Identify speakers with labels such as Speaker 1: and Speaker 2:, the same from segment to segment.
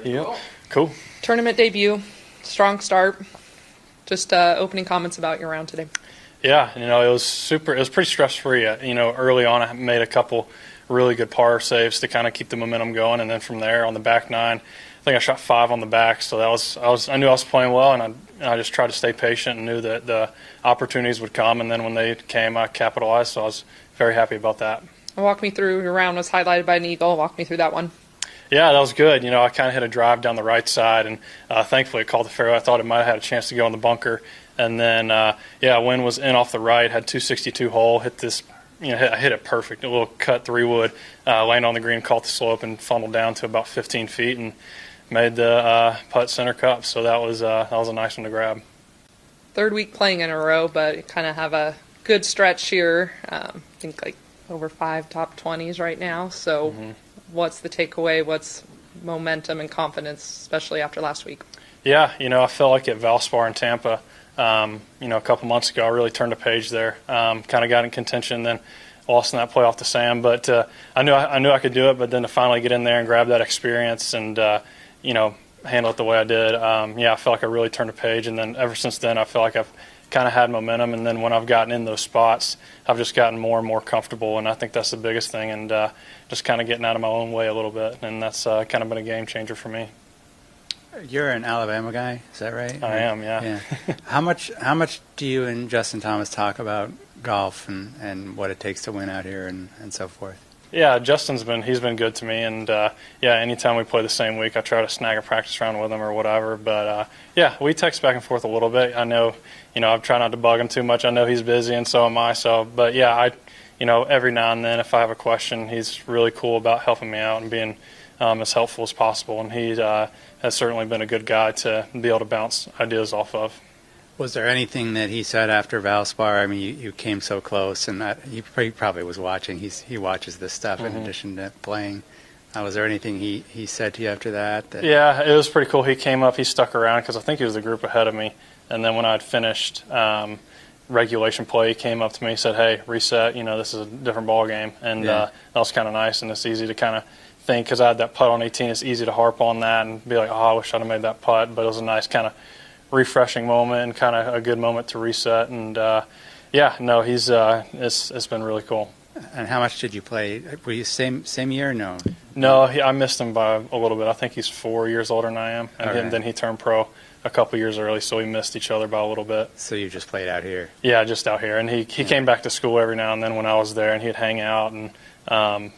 Speaker 1: Yeah. Cool.
Speaker 2: Tournament debut, strong start. Just opening comments about your round today.
Speaker 1: Yeah, it was pretty stress-free. Early on I made a couple really good par saves to kind of keep the momentum going, and then from there on the back nine, I think I shot 5 on the back. So I knew I was playing well, and I just tried to stay patient and knew that the opportunities would come, and then when they came, I capitalized. So I was very happy about that.
Speaker 2: Walk me through, your round was highlighted by an eagle. Walk me through that one.
Speaker 1: Yeah, that was good. I kind of hit a drive down the right side, and thankfully it called the fairway. I thought it might have had a chance to go in the bunker. And then, wind was in off the right, had 262 hole, hit this, I hit it perfect. A little cut 3-wood, landed on the green, caught the slope, and funneled down to about 15 feet and made the putt center cup. So that was a nice one to grab.
Speaker 2: Third week playing in a row, but you kind of have a good stretch here. I think like over 5 top 20s right now. So what's the takeaway? What's momentum and confidence, especially after last week? Yeah,
Speaker 1: I felt like at Valspar in Tampa, a couple months ago, I really turned a page there. Kind of got in contention, then lost in that playoff to Sam. But I knew I could do it. But then to finally get in there and grab that experience and handle it the way I did, I felt like I really turned a page. And then ever since then, I feel like I've kind of had momentum. And then when I've gotten in those spots, I've just gotten more and more comfortable. And I think that's the biggest thing. And just kind of getting out of my own way a little bit. And that's kind of been a game changer for me.
Speaker 3: You're an Alabama guy, is that right?
Speaker 1: I am, yeah.
Speaker 3: How much do you and Justin Thomas talk about golf and what it takes to win out here and so forth?
Speaker 1: Yeah, Justin's been good to me, and anytime we play the same week, I try to snag a practice round with him or whatever. But we text back and forth a little bit. I know, I try not to bug him too much. I know he's busy, and so am I. So, but every now and then, if I have a question, he's really cool about helping me out and being as helpful as possible. And he has certainly been a good guy to be able to bounce ideas off of.
Speaker 3: Was there anything that he said after Valspar? I mean, you came so close, and he probably was watching. He watches this stuff in addition to playing. Was there anything he said to you after that?
Speaker 1: Yeah, it was pretty cool. He came up, he stuck around because I think he was the group ahead of me. And then when I'd finished regulation play, he came up to me and said, "Hey, reset. This is a different ball game." And that was kind of nice, and it's easy to kind of think because I had that putt on 18. It's easy to harp on that and be like, "Oh, I wish I'd have made that putt." But it was a nice kind of refreshing moment and kind of a good moment to reset. And he's it's been really cool.
Speaker 3: And how much did you play? Were you same year or no?
Speaker 1: No, I missed him by a little bit. I think he's 4 years older than I am, and then he turned pro a couple years early, so we missed each other by a little bit.
Speaker 3: So you just played out here?
Speaker 1: Yeah, just out here. And he came back to school every now and then when I was there, and he'd hang out and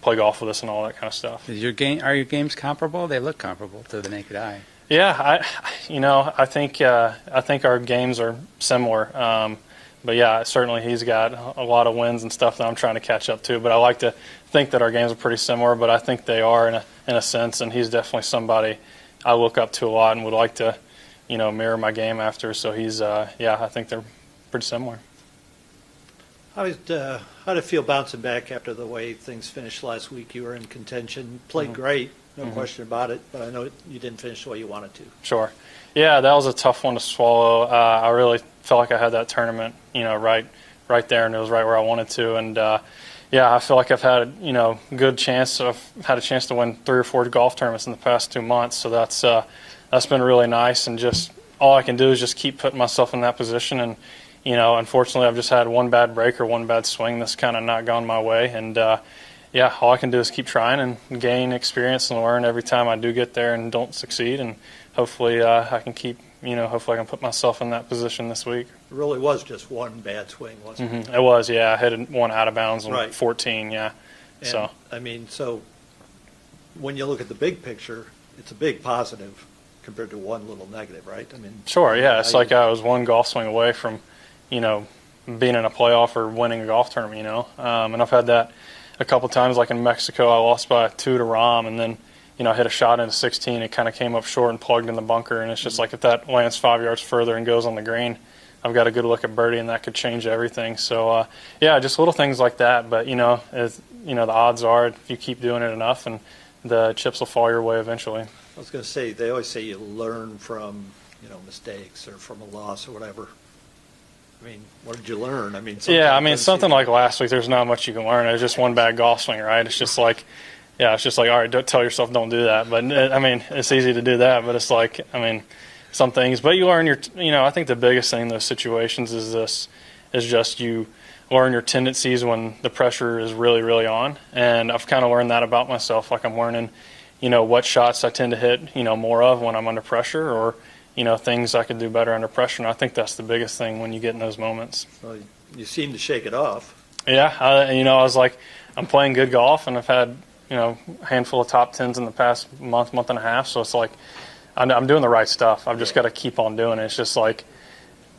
Speaker 1: play golf with us and all that kind of stuff.
Speaker 3: Are your games comparable? They look comparable to the naked eye.
Speaker 1: Yeah, I think our games are similar. But certainly he's got a lot of wins and stuff that I'm trying to catch up to. But I like to think that our games are pretty similar, but I think they are in a sense. And he's definitely somebody I look up to a lot and would like to, mirror my game after. So he's, I think they're pretty similar.
Speaker 4: How did it feel bouncing back after the way things finished last week? You were in contention, played great, no question about it, but I know you didn't finish the way you wanted to.
Speaker 1: Sure. Yeah, that was a tough one to swallow. I really felt like I had that tournament, right there, and it was right where I wanted to. And I feel like I've had good chance. I've had a chance to win 3 or 4 golf tournaments in the past 2 months, so that's been really nice. And just all I can do is just keep putting myself in that position. And unfortunately, I've just had one bad break or one bad swing that's kind of not gone my way. And all I can do is keep trying and gain experience and learn every time I do get there and don't succeed. And hopefully I can keep, hopefully I can put myself in that position this week.
Speaker 4: It really was just one bad swing, wasn't it?
Speaker 1: It was, yeah. I hit one out of bounds on 14, yeah.
Speaker 4: And, so when you look at the big picture, it's a big positive compared to one little negative, right?
Speaker 1: Sure, yeah. It's like I was one golf swing away from, being in a playoff or winning a golf tournament, And I've had that a couple times, like in Mexico, I lost by 2 to Rahm, and then I hit a shot into 16. It kind of came up short and plugged in the bunker, and it's just like if that lands 5 yards further and goes on the green, I've got a good look at birdie, and that could change everything. So just little things like that. But the odds are if you keep doing it enough, and the chips will fall your way eventually.
Speaker 4: I was going to say, they always say you learn from mistakes or from a loss or whatever. What did you learn?
Speaker 1: Something like last week, there's not much you can learn. It was just one bad golf swing, right? It's just like, yeah, it's just like, all right, don't tell yourself don't do that. But I mean, it's easy to do that, but it's like, I mean, some things. But you learn I think the biggest thing in those situations is just you learn your tendencies when the pressure is really, really on. And I've kind of learned that about myself. Like I'm learning, what shots I tend to hit, more of when I'm under pressure, or, things I could do better under pressure. And I think that's the biggest thing when you get in those moments.
Speaker 4: Well, you seem to shake it off.
Speaker 1: Yeah, I was like, I'm playing good golf, and I've had, a handful of top tens in the past month and a half. So it's like, I'm doing the right stuff. I've just got to keep on doing it. It's just like,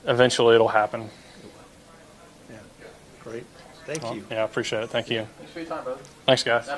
Speaker 1: eventually it'll happen.
Speaker 4: Yeah, great. Thank you.
Speaker 1: Yeah, I appreciate it. Thank you.
Speaker 5: Thanks for your time, brother.
Speaker 1: Thanks, guys.